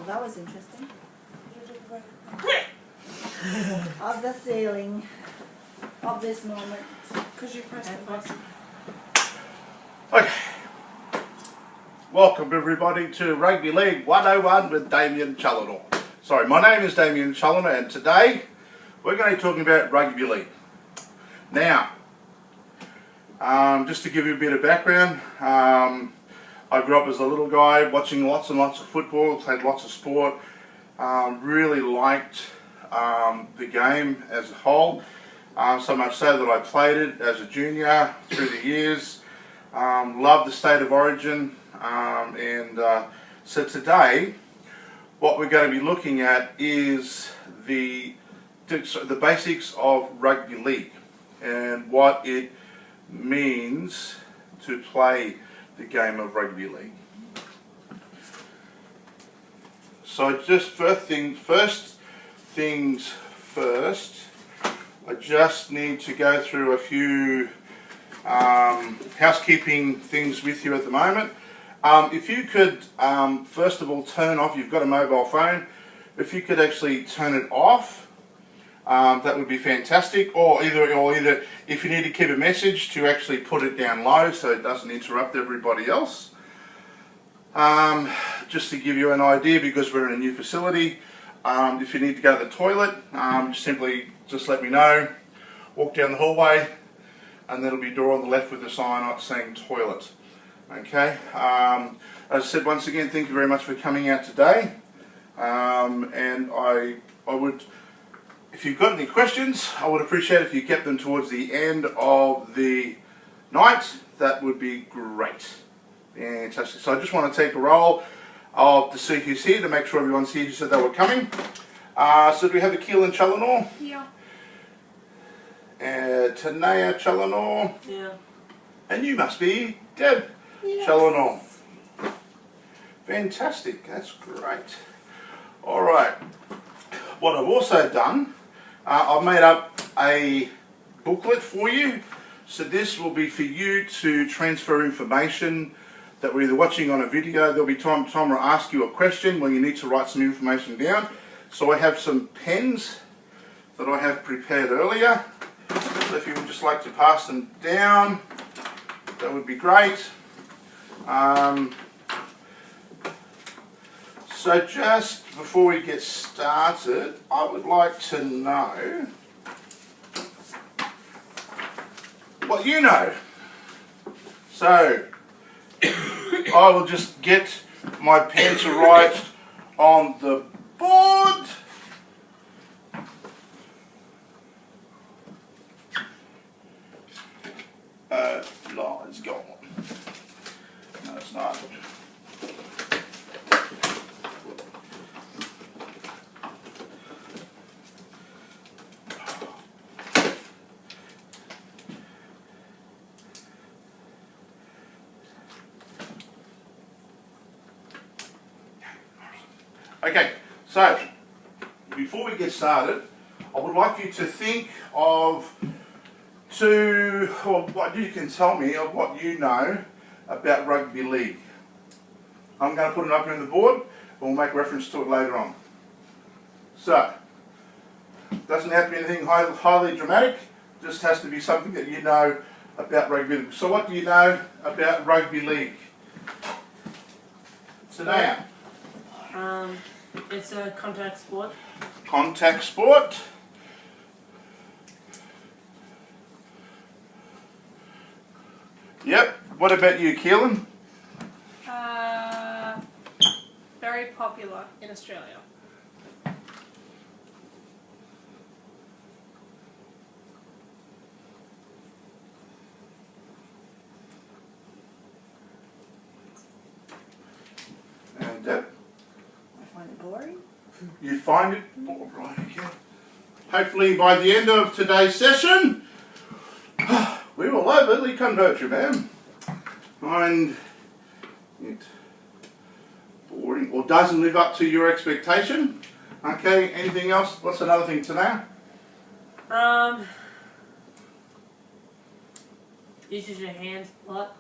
Oh, that was interesting. Of the ceiling of this moment. Because you pressed the button. Okay. Welcome everybody to Rugby League 101 with Damien Challinor. Sorry, my name is Damien Challinor and today we're going to be talking about Rugby League. Now, just to give you a bit of background, I grew up as a little guy watching lots and lots of football, played lots of sport, really liked the game as a whole, so much so that I played it as a junior through the years. Loved the state of origin, so today what we're going to be looking at is the basics of rugby league and what it means to play the game of rugby league. So just first things first, I just need to go through a few housekeeping things with you at the moment. If you could first of all turn off, you've got a mobile phone, if you could actually turn it off, that would be fantastic, or either if you need to keep a message, to actually put it down low so it doesn't interrupt everybody else. Just to give you an idea, because we're in a new facility, if you need to go to the toilet, just let me know, walk down the hallway, and there'll be a door on the left with a sign out saying toilet. Okay, as I said, once again, thank you very much for coming out today, and I would, if you've got any questions, I would appreciate if you kept them towards the end of the night. That would be great. Fantastic. So I just want to take a roll of to see who's here, to make sure everyone's here who said they were coming. So do we have Keelan Challinor? Yeah. Tanea Challinor? Yeah. And you must be Deb Challinor. Fantastic. That's great. Alright. What I've also done, I've made up a booklet for you. So this will be for you to transfer information that we're either watching on a video. There'll be time will ask you a question when you need to write some information down. So I have some pens that I have prepared earlier. So if you would just like to pass them down, that would be great. So just before we get started, I would like to know what you know. So I will just get my pen to write on the board. Line's gone. No, it's not. Okay, so before we get started, I would like you to think of what you can tell me of what you know about rugby league. I'm going to put it up here on the board and we'll make reference to it later on. So, it doesn't have to be anything highly dramatic, just has to be something that you know about rugby league. So what do you know about rugby league? Today. It's a contact sport. Contact sport. Yep. What about you, Keelan? Very popular in Australia. And Deb? I find it boring. You find it? All right, okay. Hopefully by the end of today's session, we will overly convert you, ma'am. Find it boring or doesn't live up to your expectation. Okay, anything else? What's another thing to know? Uses your hands a lot.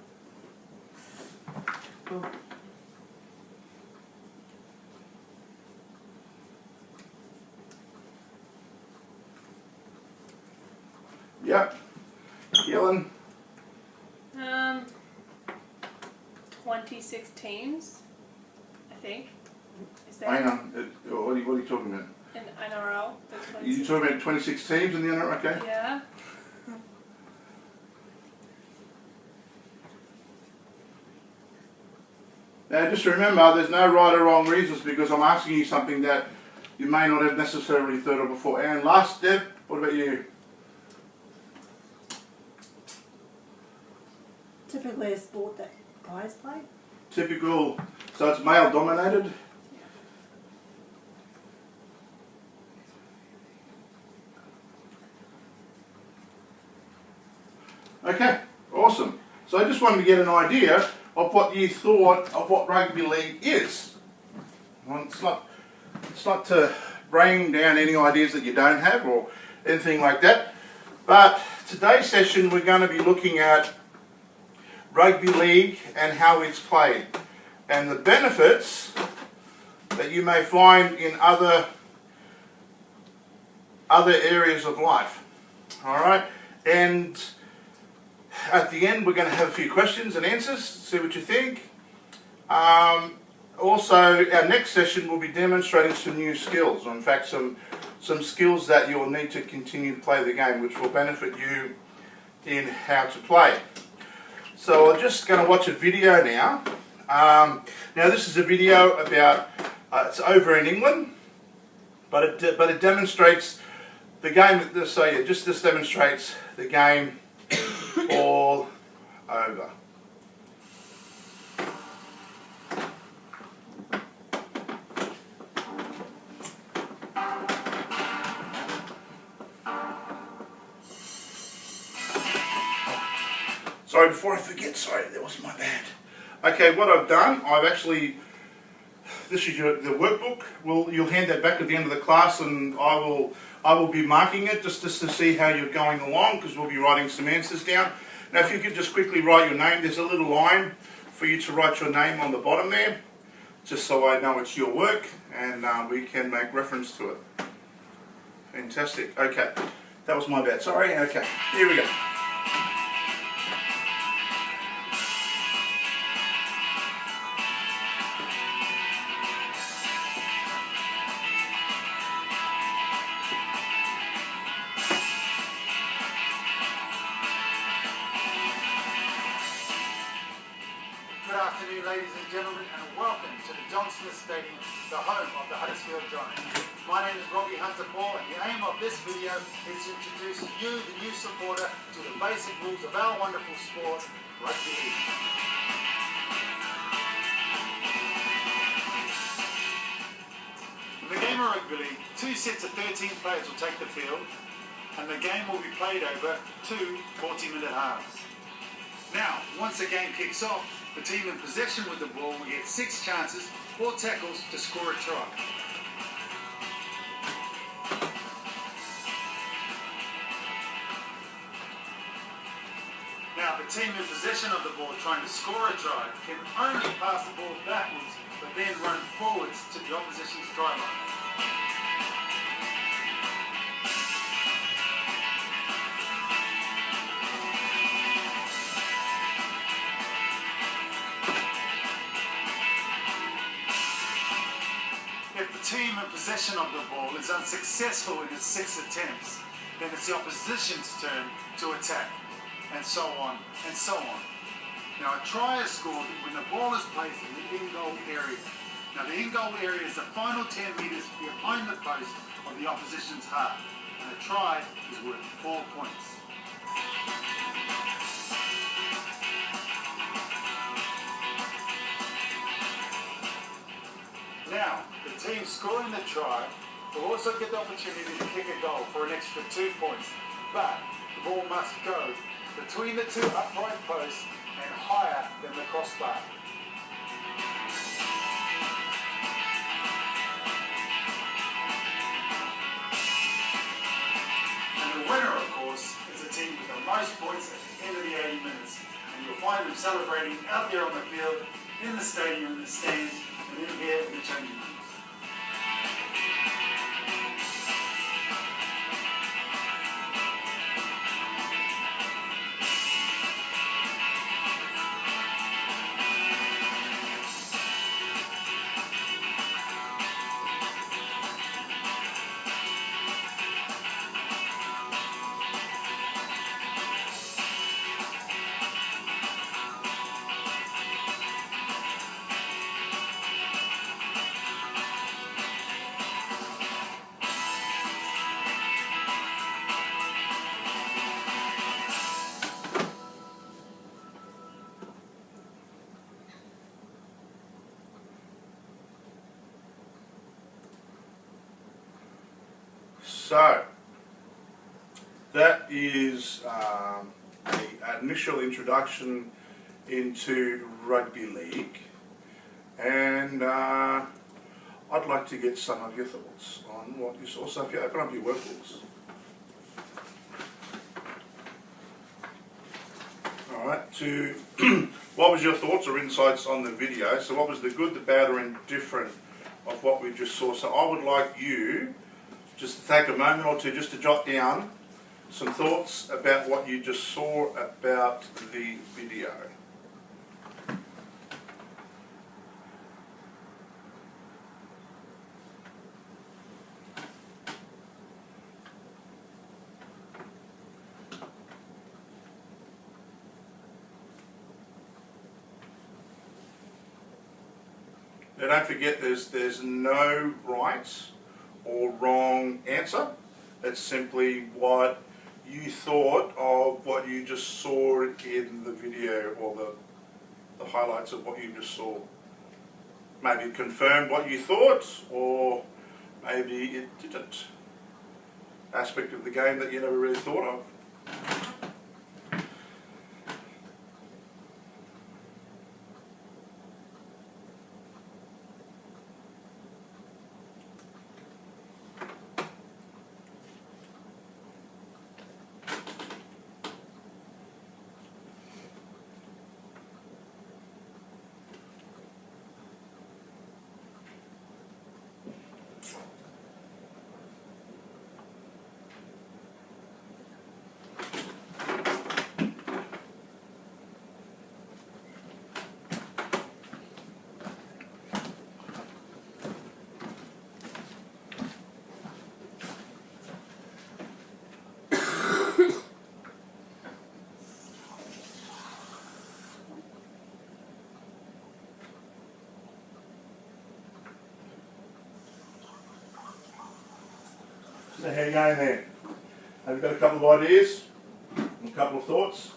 Yep. Keelan? 26 teams, I think. Is that Hang on. What are you talking about? in NRL? You're talking about 26 teams in the NRL? Okay. Yeah. Now just remember, there's no right or wrong reasons because I'm asking you something that you may not have necessarily thought of before. And last, Deb, what about you? Typically a sport that guys play. Typical, so it's male dominated. Okay, awesome. So I just wanted to get an idea of what you thought of what rugby league is. Well, it's not to bring down any ideas that you don't have or anything like that. But today's session we're going to be looking at rugby league and how it's played and the benefits that you may find in other areas of life. All right, and at the end we're going to have a few questions and answers, see what you think. Also, our next session will be demonstrating some new skills, or in fact some skills that you'll need to continue to play the game, which will benefit you in how to play. So I'm just going to watch a video now. Now this is a video about, it's over in England, but it demonstrates the game, so yeah, just this demonstrates the game all over. Sorry, before I forget, sorry, that was my bad. Okay, what I've done, this is the workbook. You'll hand that back at the end of the class, and I will be marking it just to see how you're going along, because we'll be writing some answers down. Now, if you could just quickly write your name, there's a little line for you to write your name on the bottom there, just so I know it's your work, and we can make reference to it. Fantastic. Okay, that was my bad. Sorry. Okay, here we go. Good afternoon, ladies and gentlemen, and welcome to the John Smith Stadium, the home of the Huddersfield Giants. My name is Robbie Hunter-Paul, and the aim of this video is to introduce you, the new supporter, to the basic rules of our wonderful sport, rugby league. In the game of rugby league, 2 sets of 13 players will take the field, and the game will be played over 2 40-minute halves. Now, once the game kicks off, the team in possession with the ball will get 6 chances or tackles to score a try. Now, the team in possession of the ball trying to score a try can only pass the ball backwards, but then run forwards to the opposition's try line. If the team in possession of the ball is unsuccessful in its 6 attempts, then it's the opposition's turn to attack, and so on, and so on. Now, a try is scored when the ball is placed in the in-goal area. Now, the in-goal area is the final 10 metres behind the post of the opposition's half, and a try is worth 4 points. Now, the team scoring the try will also get the opportunity to kick a goal for an extra 2 points, but the ball must go between the 2 upright posts and higher than the crossbar. And the winner, of course, is the team with the most points at the end of the 80 minutes. And you'll find them celebrating out there on the field, in the stadium, in the stands, and in here in the changing rooms. So, that is the initial introduction into Rugby League, and I'd like to get some of your thoughts on what you saw. So if you open up your workbooks. Alright, to what was your thoughts or insights on the video? So what was the good, the bad or indifferent of what we just saw? So I would like you just to take a moment or two just to jot down some thoughts about what you just saw about the video. Now don't forget there's no right or wrong answer. It's simply what you thought of what you just saw in the video, or the highlights of what you just saw. Maybe it confirmed what you thought, or maybe it didn't. Aspect of the game that you never really thought of. So how are you going there? Have you got a couple of ideas? A couple of thoughts?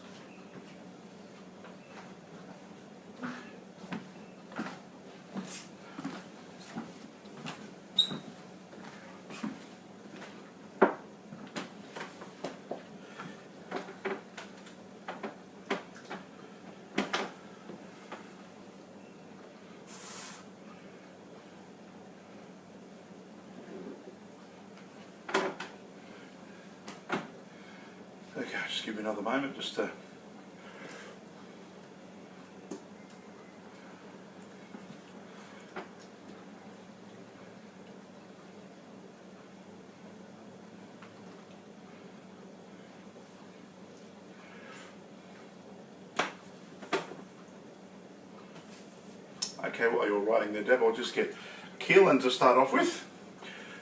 Okay, just give me another moment just to... Okay, while you're writing there, Deb, I'll just get Keelan to start off with.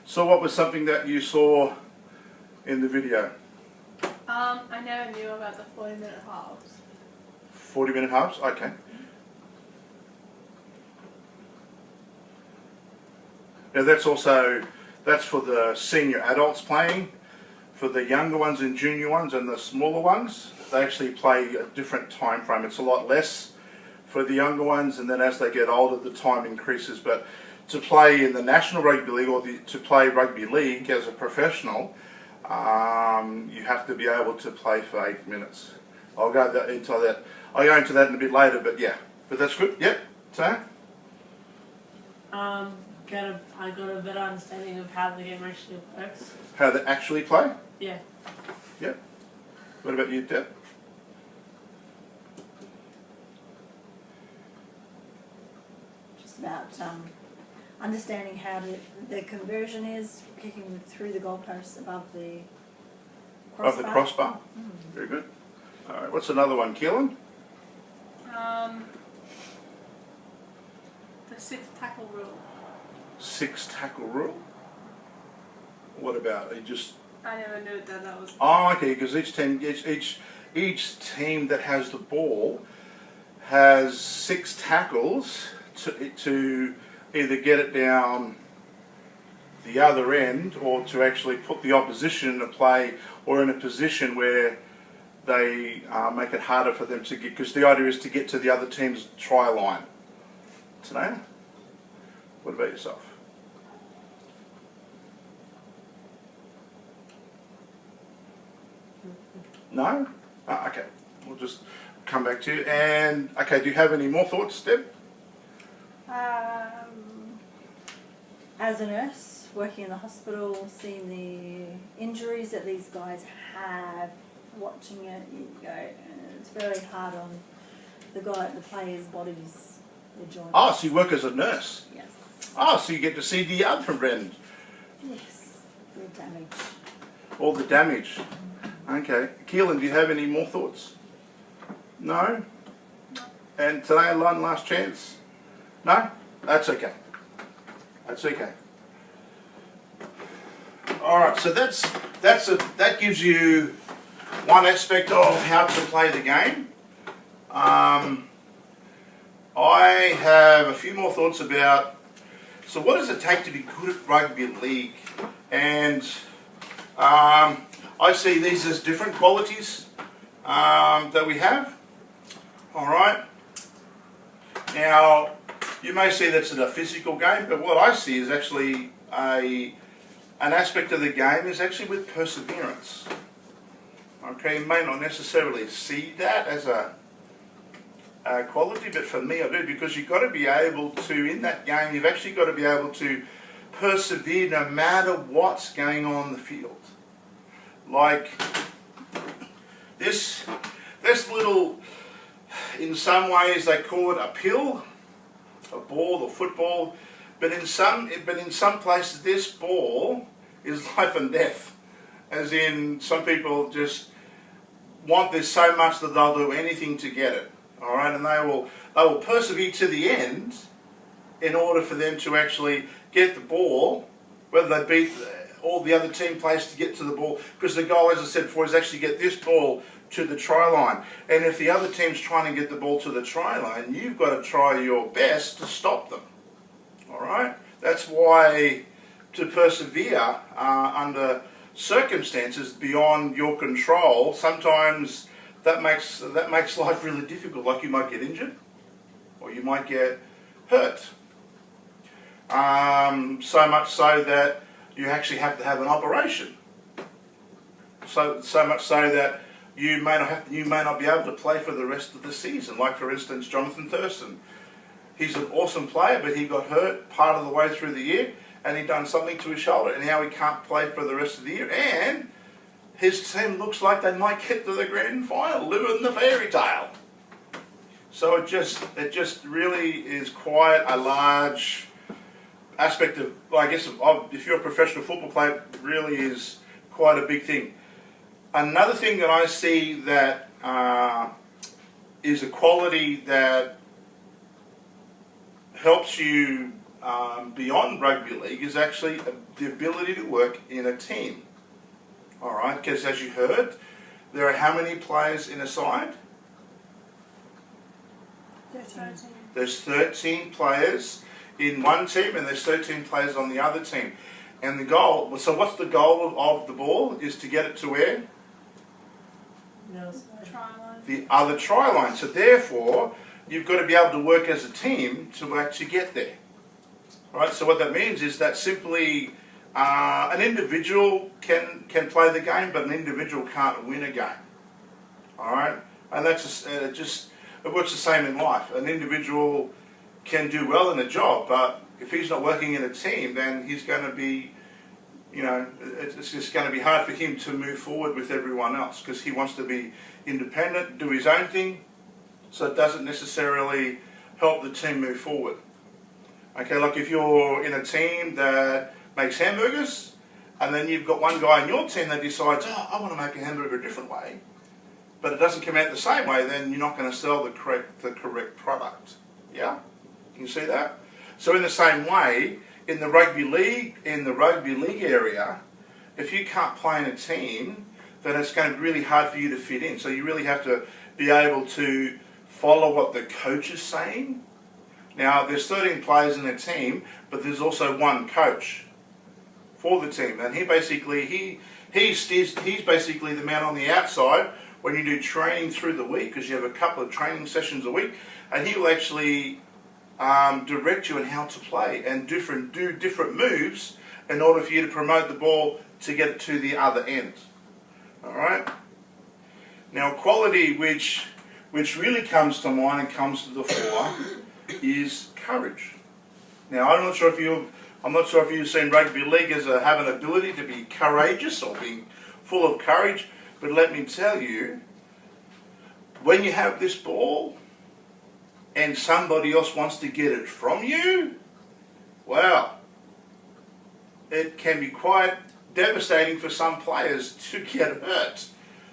So what was something that you saw in the video? I never knew about the 40-minute halves. 40-minute halves? Okay. Now that's for the senior adults playing. For the younger ones and junior ones and the smaller ones, they actually play a different time frame. It's a lot less for the younger ones, and then as they get older the time increases. But to play in the National Rugby League, or to play Rugby League as a professional, you have to be able to play for 8 minutes. I'll go into that in a bit later, but yeah. But that's good. Yep. So? I got a better understanding of how the game actually works. How they actually play? Yeah. Yep. What about you, Deb? Just about understanding how the conversion is, kicking through the goalposts above the crossbar. Of the crossbar? Very good. Alright, what's another one, Keelan? The 6 tackle rule. 6 tackle rule? What about it? Just... I never knew that was... Oh, okay, because each team that has the ball has 6 tackles to either get it down the other end, or to actually put the opposition in a play or in a position where they make it harder for them to get, because the idea is to get to the other team's try line. Tanea, what about yourself? No? Okay, we'll just come back to you. And, okay, do you have any more thoughts, Deb? As a nurse, working in the hospital, seeing the injuries that these guys have, watching it, you go, it's very hard on the players' bodies, their joints. Oh, so you work as a nurse? Yes. Oh, so you get to see the other end. Yes, the damage. All the damage. Okay. Keelan, do you have any more thoughts? No? And today, one last chance? No? That's okay. That's okay. Alright, so that gives you one aspect of how to play the game. I have a few more thoughts about, so what does it take to be good at rugby league? And I see these as different qualities that we have. Alright. Now, you may see that's a physical game, but what I see is actually an aspect of the game is actually with perseverance. Okay, you may not necessarily see that as a quality, but for me I do, because you've got to be able to, in that game, you've actually got to be able to persevere no matter what's going on in the field. Like this little, in some ways they call it a pill, a ball or football, but in some places this ball is life and death. As in, some people just want this so much that they'll do anything to get it. All right, and they will persevere to the end in order for them to actually get the ball, whether they beat all the other team players to get to the ball, because the goal, as I said before, is actually get this ball to the try line. And if the other team's trying to get the ball to the try line, you've got to try your best to stop them. All right, that's why to persevere under circumstances beyond your control, sometimes that makes life really difficult. Like you might get injured, or you might get hurt. So much so that you actually have to have an operation. So much so that you may not be able to play for the rest of the season. Like for instance, Jonathan Thurston. He's an awesome player, but he got hurt part of the way through the year, and he done something to his shoulder, and now he can't play for the rest of the year. And his team looks like they might get to the grand final, living the fairy tale. So it just really is quite a large aspect of, I guess, if you're a professional football player, it really is quite a big thing. Another thing that I see that is a quality that helps you beyond rugby league is actually the ability to work in a team. All right, because as you heard, there are how many players in a side? 13. There's 13 players in one team, and there's 13 players on the other team. And the goal, so what's the goal of the ball? Is to get it to where? No. Try line. The other try line. So therefore, you've got to be able to work as a team to actually get there. All right, so what that means is that simply an individual can play the game, but an individual can't win a game. All right, and that's it works the same in life. An individual can do well in a job, but if he's not working in a team, then he's going to be, it's just going to be hard for him to move forward with everyone else, because he wants to be independent, do his own thing, so it doesn't necessarily help the team move forward. Okay, like if you're in a team that makes hamburgers, and then you've got one guy in your team that decides, oh, I want to make a hamburger a different way, but it doesn't come out the same way, then you're not going to sell the correct product. Yeah? Can you see that? So in the same way, in the rugby league area, if you can't play in a team, then it's going to be really hard for you to fit in. So you really have to be able to follow what the coach is saying. Now, there's 13 players in a team, but there's also one coach for the team, and he's basically the man on the outside when you do training through the week, because you have a couple of training sessions a week, and he will actually direct you on how to play and do different moves in order for you to promote the ball to get it to the other end. All right. Now, a quality which really comes to mind and comes to the fore is courage. Now, I'm not sure if you've seen rugby league as have an ability to be courageous or being full of courage, but let me tell you, when you have this ball and somebody else wants to get it from you, well, it can be quite devastating for some players to get hurt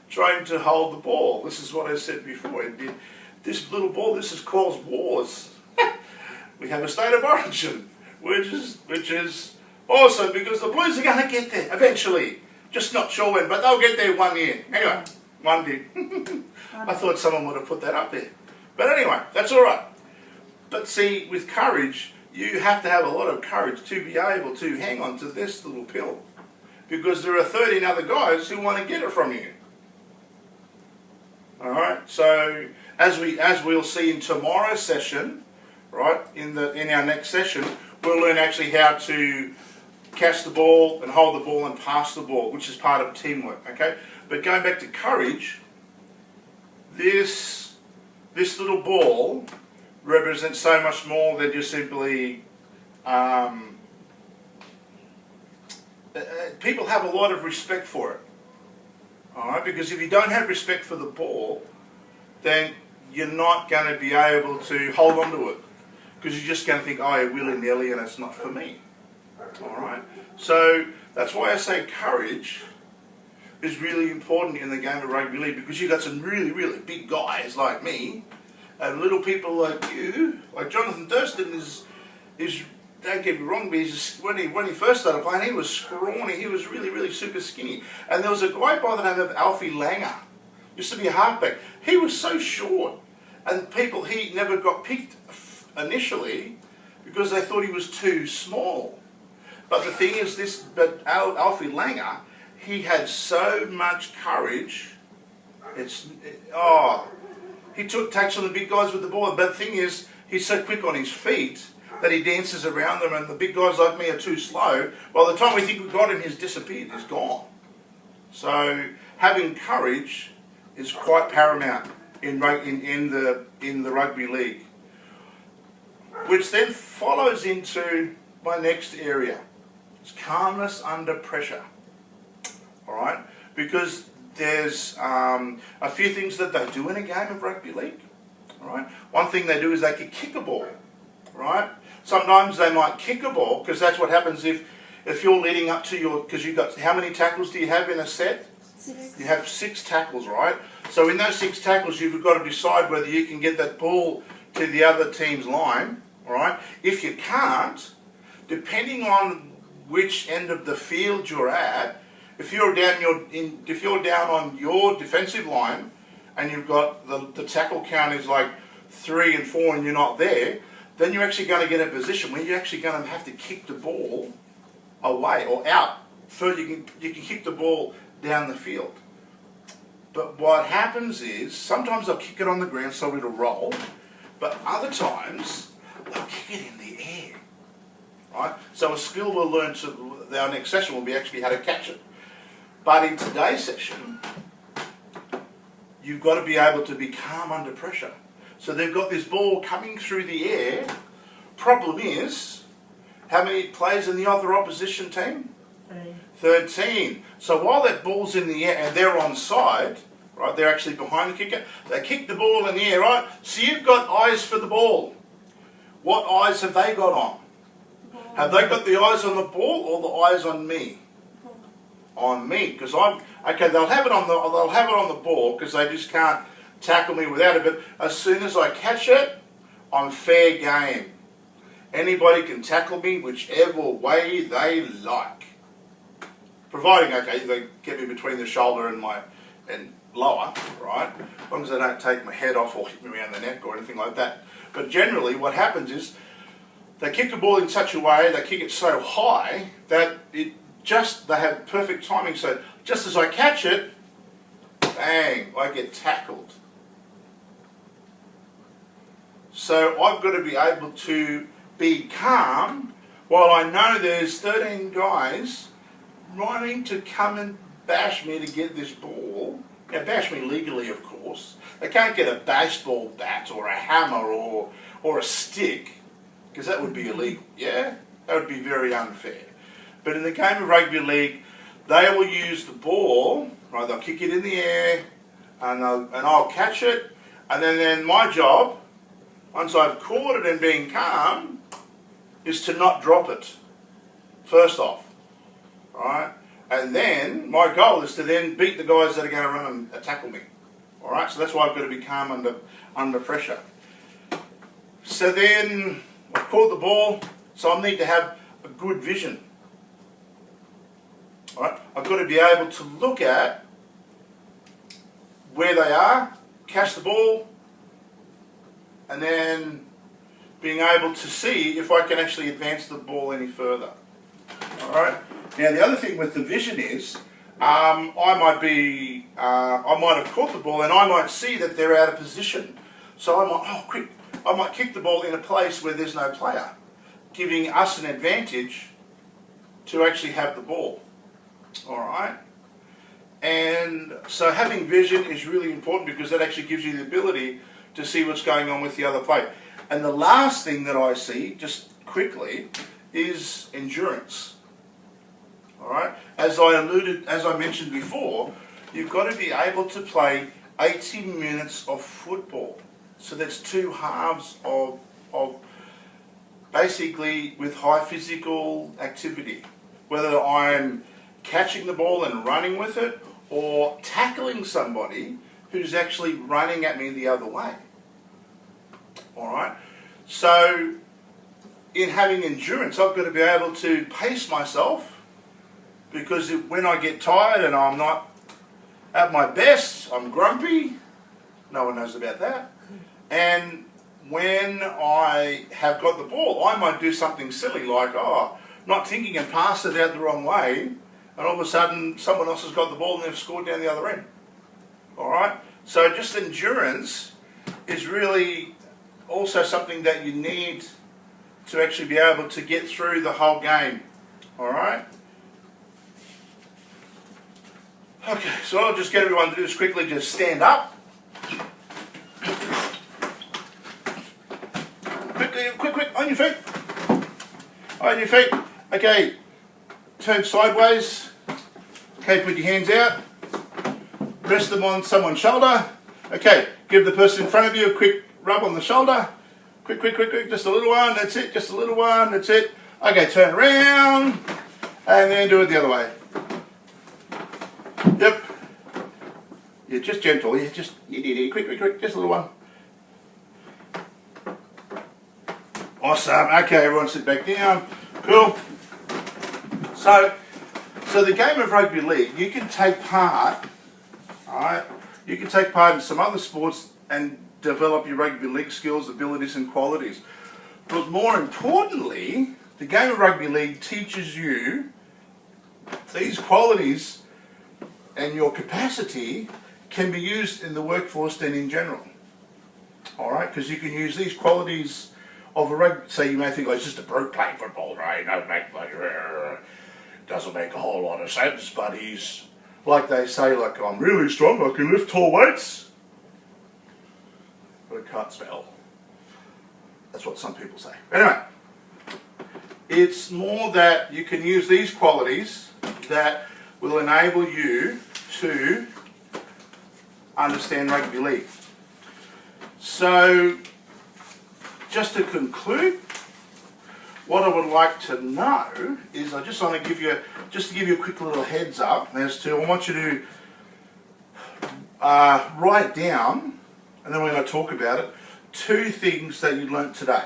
trying to hold the ball. This is what I said before. This little ball, this has caused wars. We have a state of origin, which is awesome because the Blues are going to get there eventually. Just not sure when, but they'll get there one year. Anyway, one day. I thought someone would have put that up there. But anyway, that's all right. But see, with courage, you have to have a lot of courage to be able to hang on to this little pill. Because there are 13 other guys who want to get it from you. Alright, so as we'll see in tomorrow's session, right, in our next session, we'll learn actually how to catch the ball and hold the ball and pass the ball, which is part of teamwork, okay? But going back to courage, this little ball represents so much more than just simply people have a lot of respect for it. Alright, because if you don't have respect for the ball, then you're not going to be able to hold on to it. Because you're just going to think, oh, willy-nilly, and it's not for me. Alright, so that's why I say courage is really important in the game of rugby league, because you've got some really, really big guys like me, and little people like you, like Jonathan Durston is don't get me wrong, but when he first started playing, he was scrawny, he was really, really super skinny. And there was a guy by the name of Alfie Langer, used to be a halfback. He was so short, and he never got picked initially because they thought he was too small. But the thing is Alfie Langer, he had so much courage. He took takes on the big guys with the ball. But the thing is, he's so quick on his feet that he dances around them, and the big guys like me are too slow. By the time we think we've got him, he's disappeared, he's gone. So having courage is quite paramount in the rugby league. Which then follows into my next area. It's calmness under pressure. Alright? Because there's a few things that they do in a game of rugby league. Alright? One thing they do is they can kick a ball. Right? Sometimes they might kick a ball, because that's what happens if you're leading up to because you've got, how many tackles do you have in a set? 6. You have 6 tackles, right? So in those 6 tackles, you've got to decide whether you can get that ball to the other team's line, right? If you can't, depending on which end of the field you're at, if you're down on your defensive line, and you've got the tackle count is like 3 and 4, and you're not there, then you're actually going to get a position where you're actually going to have to kick the ball away or out. So you can kick the ball down the field. But what happens is, sometimes they'll kick it on the ground so it'll roll, but other times they'll kick it in the air. Right? So a skill we'll learn our next session will be actually how to catch it. But in today's session, you've got to be able to be calm under pressure. So they've got this ball coming through the air. Problem is, how many players in the other opposition team? 13. So while that ball's in the air and they're onside, right, they're actually behind the kicker, they kick the ball in the air, right? So you've got eyes for the ball. What eyes have they got on? Have they got the eyes on the ball or the eyes on me? On me, because they'll have it on the ball because they just can't tackle me without it, but as soon as I catch it, I'm fair game. Anybody can tackle me whichever way they like. Providing, they get me between the shoulder and lower, right? As long as they don't take my head off or hit me around the neck or anything like that. But generally what happens is, they kick the ball in such a way, they kick it so high, that they have perfect timing, so just as I catch it, bang, I get tackled. So I've got to be able to be calm while I know there's 13 guys running to come and bash me to get this ball, Now, bash me legally, of course. They can't get a baseball bat or a hammer or a stick, because that would be illegal, yeah? That would be very unfair. But in the game of rugby league, they will use the ball, right? They'll kick it in the air, and I'll catch it, and then my job, once I've caught it and being calm, is to not drop it, first off, right? And then my goal is to then beat the guys that are going to run and tackle me. All right, so that's why I've got to be calm under pressure. So then I've caught the ball, so I need to have a good vision. All right, I've got to be able to look at where they are, catch the ball, and then being able to see if I can actually advance the ball any further. All right. Now the other thing with the vision is, I might have caught the ball and I might see that they're out of position. So I might kick the ball in a place where there's no player, giving us an advantage to actually have the ball. All right. And so having vision is really important because that actually gives you the ability to see what's going on with the other player. And the last thing that I see, just quickly, is endurance. All right. As I mentioned before, you've got to be able to play 80 minutes of football. So that's 2 halves of basically with high physical activity. Whether I'm catching the ball and running with it, or tackling somebody who's actually running at me the other way. All right. So in having endurance, I've got to be able to pace myself. Because when I get tired and I'm not at my best, I'm grumpy. No one knows about that. And when I have got the ball, I might do something silly like, not thinking and pass it out the wrong way, and all of a sudden someone else has got the ball and they've scored down the other end. All right? So just endurance is really also something that you need to actually be able to get through the whole game. All right? Okay, so I'll just get everyone to do this quickly. Just stand up. Quick, on your feet. On your feet. Okay, turn sideways. Okay, put your hands out. Rest them on someone's shoulder. Okay, give the person in front of you a quick rub on the shoulder. Quick, just a little one, that's it, just a little one, that's it. Okay, turn around, and then do it the other way. Yep. Yeah, just gentle. Yeah, just quick, just a little one. Awesome. Okay, everyone sit back down. Cool. So the game of rugby league, you can take part. All right. You can take part in some other sports and develop your rugby league skills, abilities, and qualities. But more importantly, the game of rugby league teaches you these qualities. And your capacity can be used in the workforce and in general. All right, because you can use these qualities of a rugby. So you may think, it's just a brute playing football, right? Doesn't make a whole lot of sense, but he's, like they say, I'm really strong, I can lift tall weights, but I can't spell. That's what some people say. Anyway, it's more that you can use these qualities that will enable you to understand rugby league. So, just to conclude, what I would like to know is I just want to give you a quick little heads up as to I want you to write down, and then we're going to talk about it, 2 things that you learnt today.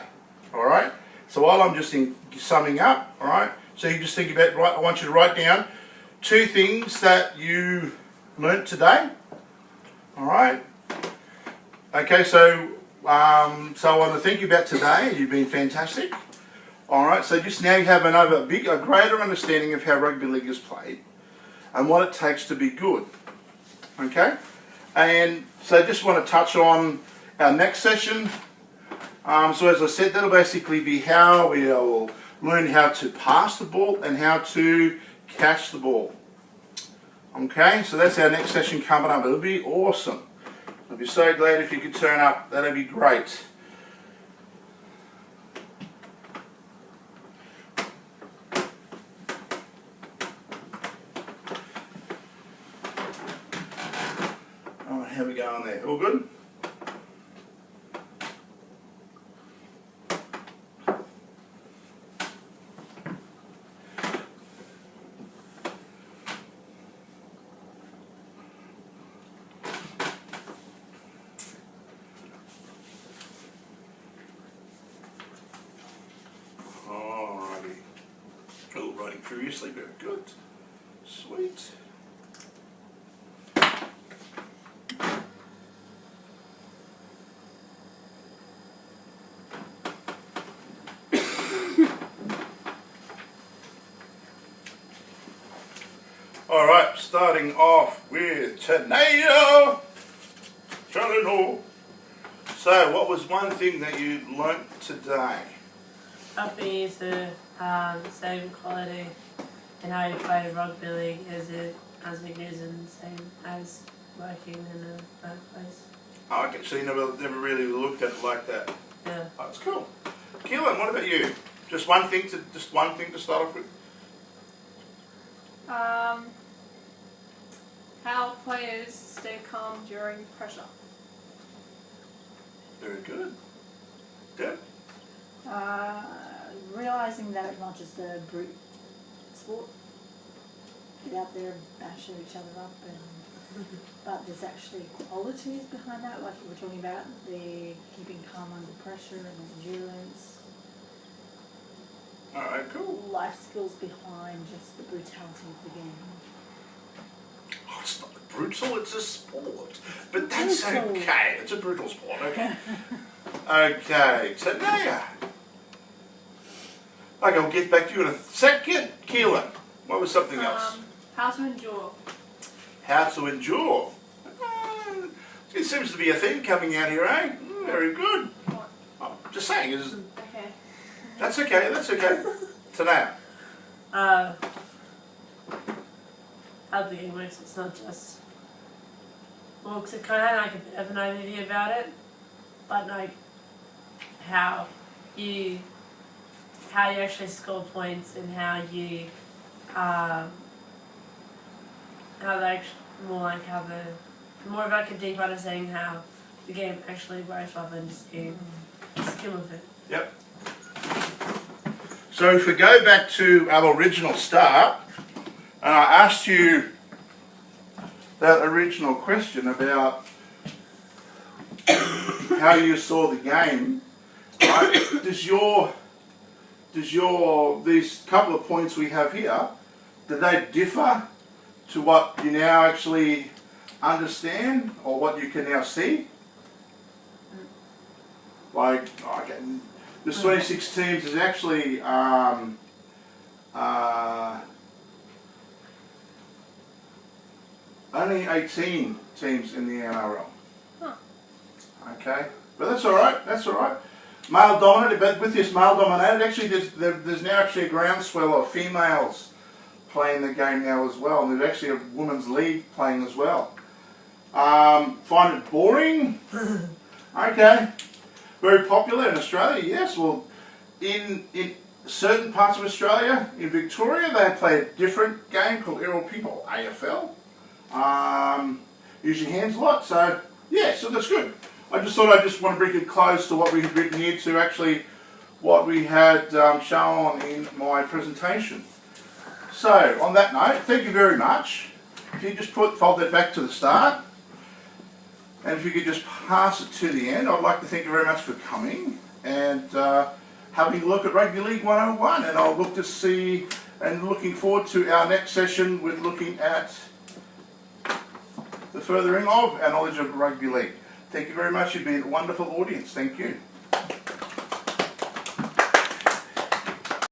All right. So while I'm just summing up, all right. So you just think about I want you to write down 2 things that you learnt today. All right. Okay, so I want to thank you about today. You've been fantastic. All right, so just now you have a greater understanding of how rugby league is played and what it takes to be good. Okay, and so I just want to touch on our next session. So as I said, that'll basically be how we will learn how to pass the ball and how to catch the ball. Okay, so that's our next session coming up. It'll be awesome. I'd be so glad if you could turn up. That'd be great. Oh, how we going there? All good? Alrighty. Oh, writing furiously, very good. Sweet. Alright, starting off with Tanea. Chalino. So, what was one thing that you learnt today? Rugby is the same quality in how you play rugby league as it is and same as working in a workplace. Oh, okay, so you never really looked at it like that. Yeah. Oh, that's cool. Keelan, what about you? Just one thing to start off with? How players stay calm during pressure. Very good. Deb? Realising that it's not just a brute sport. Get out there and bash each other up, but there's actually qualities behind that, like you were talking about, the keeping calm under pressure and endurance. Alright, cool. Life skills behind just the brutality of the game. Oh, it's not brutal, it's a sport. But that's brutal. okay. It's a brutal sport, okay. Okay, Tanea. Okay, I'll get back to you in a second. Keelan, what was something else? How to endure. How to endure. It seems to be a theme coming out here, eh? Very good. What? Oh, just saying, Okay. that's okay, that's okay. Tanea. How the game works, it's not just, well, cause it kind of had like a bit of an idea about it, but like how you actually score points and how you, how they actually, more of like a deep understanding how the game actually works rather than just you skim of it. Yep. So if we go back to our original start, and I asked you that original question about how you saw the game, right? These couple of points we have here, do they differ to what you now actually understand or what you can now see? Like, okay, this 26 teams is actually only 18 teams in the NRL. Huh. Okay, but that's all right. That's all right. Male dominated, but with this male dominated, actually there's now actually a groundswell of females playing the game now as well, and there's actually a women's league playing as well. Find it boring? Okay. Very popular in Australia, yes. Well, in certain parts of Australia, in Victoria, they play a different game called Aerial People, AFL. Use your hands a lot, so yeah, so that's good. I just thought I just want to bring it close to what we had written here to actually what we had shown in my presentation. So, on that note, thank you very much. If you just fold that back to the start, and if you could just pass it to the end, I'd like to thank you very much for coming and having a look at Rugby League 101, and I'll look to see and looking forward to our next session with looking at the furthering of our knowledge of Rugby League. Thank you very much. You've been a wonderful audience. Thank you.